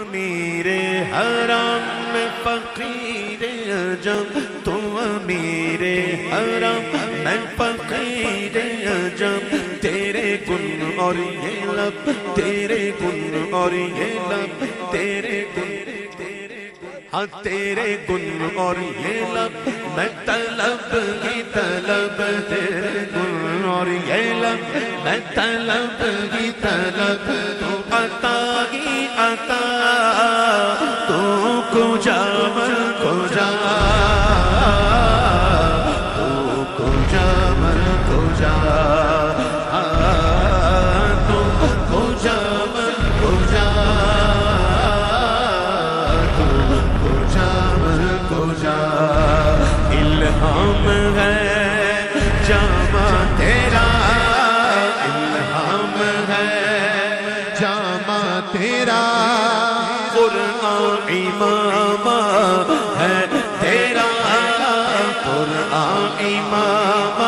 امیر حرم میں فقیر عجم، تو امیر حرم میں فقیر عجم، تیرے گن اور یہ لب، تیرے گن اور یہ لب، تیرے گن، ہاں تیرے گن اور یہ لب، میں طلب کی طلب، تیرے گن اور یہ لب، میں طلب کی طلب، تو عطا ہی عطا، تو کجا من کجا، تو کجا من کجا، تو کجا من کجا، الہام ہے جامع تیرا، الہام ہے جامع تیرا، قرآن امام ہے تیرا، قرآن امام